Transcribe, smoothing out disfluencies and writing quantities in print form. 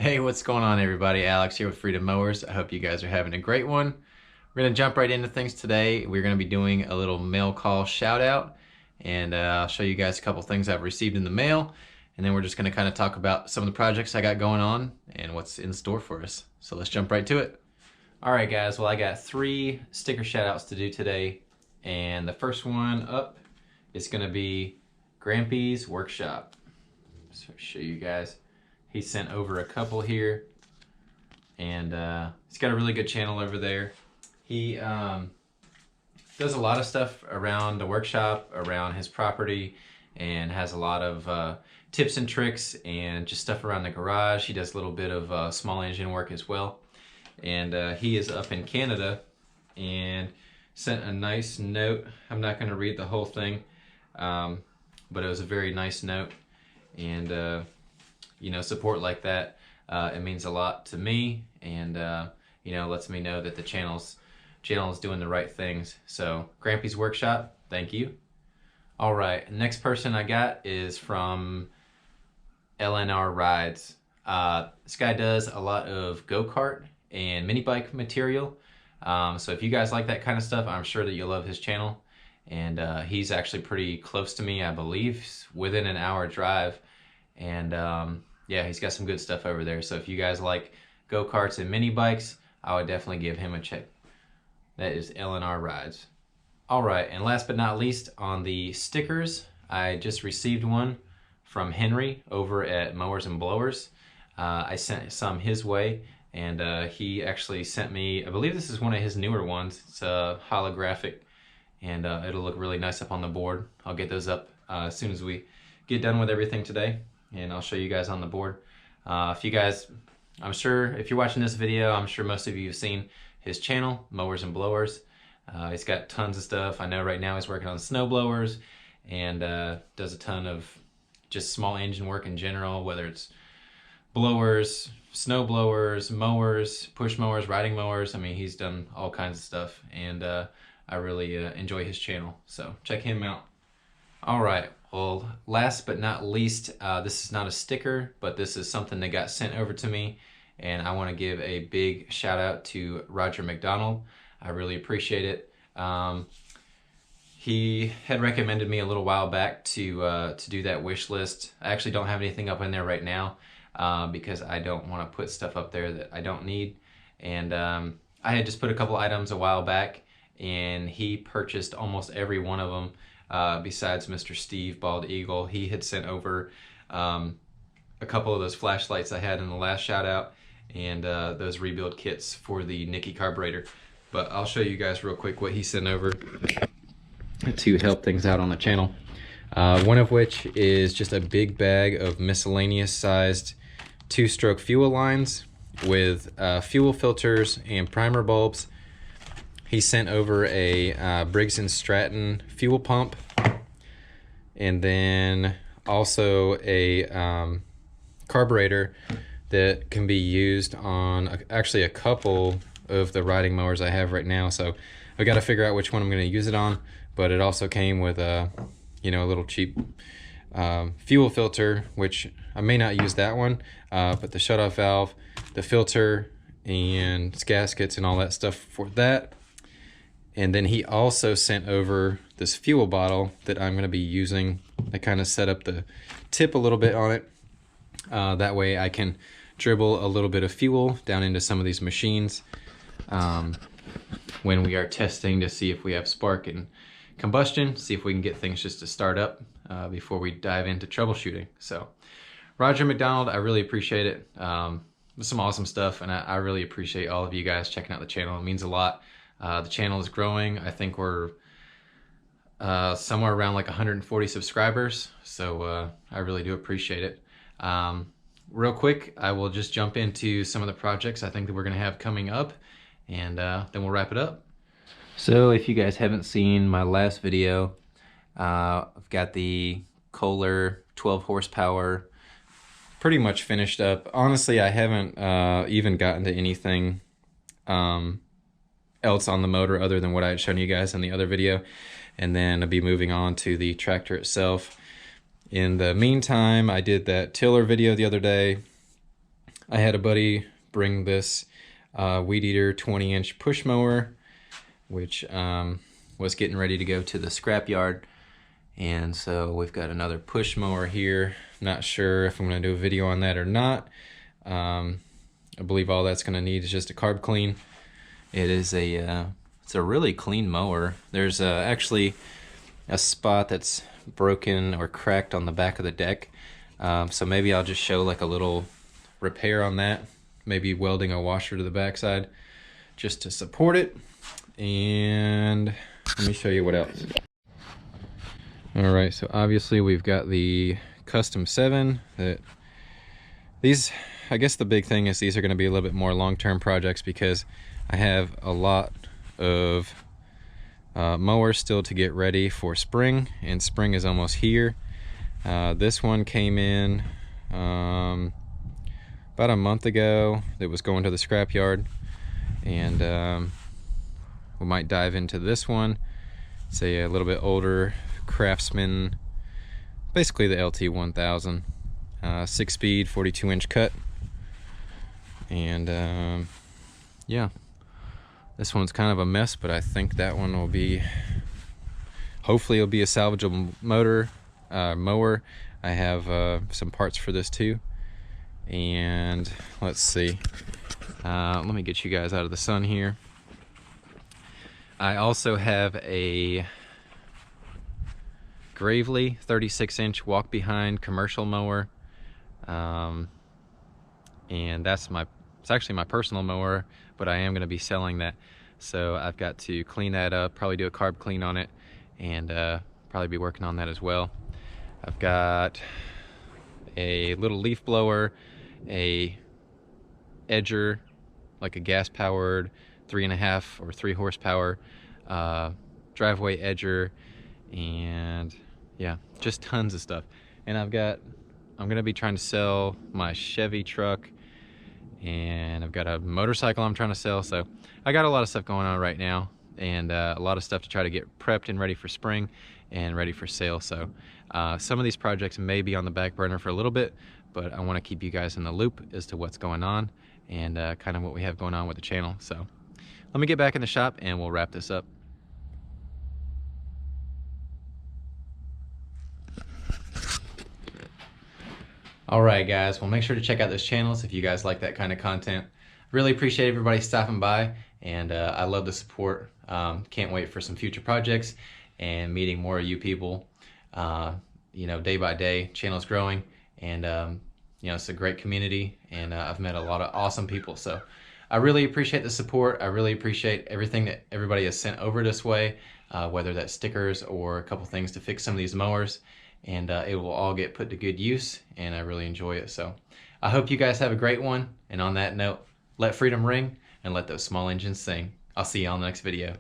Hey, what's going on, everybody? Alex here with Freedom Mowers. I hope you guys are having a great one. We're going to jump right into things today. We're going to be doing a little mail call shout out, and I'll show you guys a couple things I've received in the mail, and then we're just going to kind of talk about some of the projects I got going on and what's in store for us. So let's jump right to it. All right, guys. Well, I got 3 sticker shout outs to do today, and the first one up is going to be Grampy's Workshop. So I'll show you guys. He sent over a couple here, and he's got a really good channel over there. He does a lot of stuff around the workshop, around his property, and has a lot of tips and tricks and just stuff around the garage. He does a little bit of small engine work as well. And he is up in Canada and sent a nice note. I'm not going to read the whole thing, but it was a very nice note. And you know, support like that, it means a lot to me, and you know, lets me know that the channel is doing the right things. So Grampy's Workshop, thank you. All right, next person I got is from LNR Rides. This guy does a lot of go-kart and mini bike material. So if you guys like that kind of stuff, I'm sure that you'll love his channel. And he's actually pretty close to me, I believe, within an hour drive. And yeah, he's got some good stuff over there. So if you guys like go-karts and mini bikes, I would definitely give him a check. That is LNR Rides. All right, and last but not least, on the stickers, I just received one from Henry over at Mowers and Blowers. I sent some his way, and he actually sent me, I believe this is one of his newer ones. It's holographic, and it'll look really nice up on the board. I'll get those up as soon as we get done with everything today, and I'll show you guys on the board. If you guys, I'm sure if you're watching this video, I'm sure most of you have seen his channel, Mowers and Blowers. He's got tons of stuff. I know right now he's working on snow blowers, and does a ton of just small engine work in general, whether it's blowers, snow blowers, mowers, push mowers, riding mowers. I mean, he's done all kinds of stuff, and I really enjoy his channel, so check him out. All right, well, last but not least, this is not a sticker, but this is something that got sent over to me, and I want to give a big shout out to Roger McDonald. I really appreciate it. He had recommended me a little while back to do that wish list. I actually don't have anything up in there right now because I don't want to put stuff up there that I don't need. And I had just put a couple items a while back, and he purchased almost every one of them. Besides Mr. Steve Bald Eagle, he had sent over a couple of those flashlights I had in the last shout out, and those rebuild kits for the Nikki carburetor. But I'll show you guys real quick what he sent over to help things out on the channel. One of which is just a big bag of miscellaneous sized 2-stroke fuel lines with fuel filters and primer bulbs. He sent over a Briggs & Stratton fuel pump, and then also a carburetor that can be used on actually a couple of the riding mowers I have right now. So I've got to figure out which one I'm going to use it on, but it also came with a, you know, a little cheap fuel filter, which I may not use that one, but the shutoff valve, the filter, and gaskets and all that stuff for that. And then he also sent over this fuel bottle that I'm going to be using. I kind of set up the tip a little bit on it. That way I can dribble a little bit of fuel down into some of these machines when we are testing to see if we have spark and combustion, see if we can get things just to start up before we dive into troubleshooting. So Roger McDonald, I really appreciate it. Some awesome stuff, and I really appreciate all of you guys checking out the channel. It means a lot. The channel is growing. I think we're somewhere around like 140 subscribers, so I really do appreciate it. Real quick, I will just jump into some of the projects I think that we're going to have coming up, and then we'll wrap it up. So if you guys haven't seen my last video, I've got the Kohler 12 horsepower pretty much finished up. Honestly, I haven't even gotten to anything else on the motor other than what I had shown you guys in the other video, and then I'll be moving on to the tractor itself. In the meantime, I did that tiller video the other day. I had a buddy bring this Weed Eater 20-inch push mower, which was getting ready to go to the scrap yard. And so we've got another push mower here. Not sure if I'm going to do a video on that or not. I believe all that's going to need is just a carb clean. It is it's a really clean mower. There's actually a spot that's broken or cracked on the back of the deck. So maybe I'll just show like a little repair on that. Maybe welding a washer to the backside just to support it. And let me show you what else. All right, so obviously we've got the Custom 7. These, I guess the big thing is these are going to be a little bit more long-term projects because I have a lot of mowers still to get ready for spring, and spring is almost here. This one came in about a month ago. It was going to the scrapyard, and we might dive into this one. It's a little bit older Craftsman, basically the LT 1000, 6-speed 42-inch cut. And yeah, this one's kind of a mess, but I think that one will be, hopefully it'll be a salvageable mower. I have some parts for this too. And let's see, let me get you guys out of the sun here. I also have a Gravely 36-inch walk behind commercial mower, and it's actually my personal mower, but I am going to be selling that, so I've got to clean that up, probably do a carb clean on it, and probably be working on that as well. I've got a little leaf blower, a edger, like a gas powered 3.5 or 3 horsepower driveway edger, and yeah, just tons of stuff. And I'm gonna be trying to sell my Chevy truck, and I've got a motorcycle I'm trying to sell. So I got a lot of stuff going on right now, and a lot of stuff to try to get prepped and ready for spring and ready for sale. So some of these projects may be on the back burner for a little bit, but I want to keep you guys in the loop as to what's going on and kind of what we have going on with the channel. So let me get back in the shop and we'll wrap this up. Alright guys, well make sure to check out those channels if you guys like that kind of content. Really appreciate everybody stopping by, and I love the support. Can't wait for some future projects and meeting more of you people. You know, day by day, channel's growing, and you know, it's a great community, and I've met a lot of awesome people. So I really appreciate the support. I really appreciate everything that everybody has sent over this way, whether that's stickers or a couple things to fix some of these mowers. And it will all get put to good use, and I really enjoy it. So I hope you guys have a great one, and on that note, let freedom ring and let those small engines sing. I'll see you on the next video.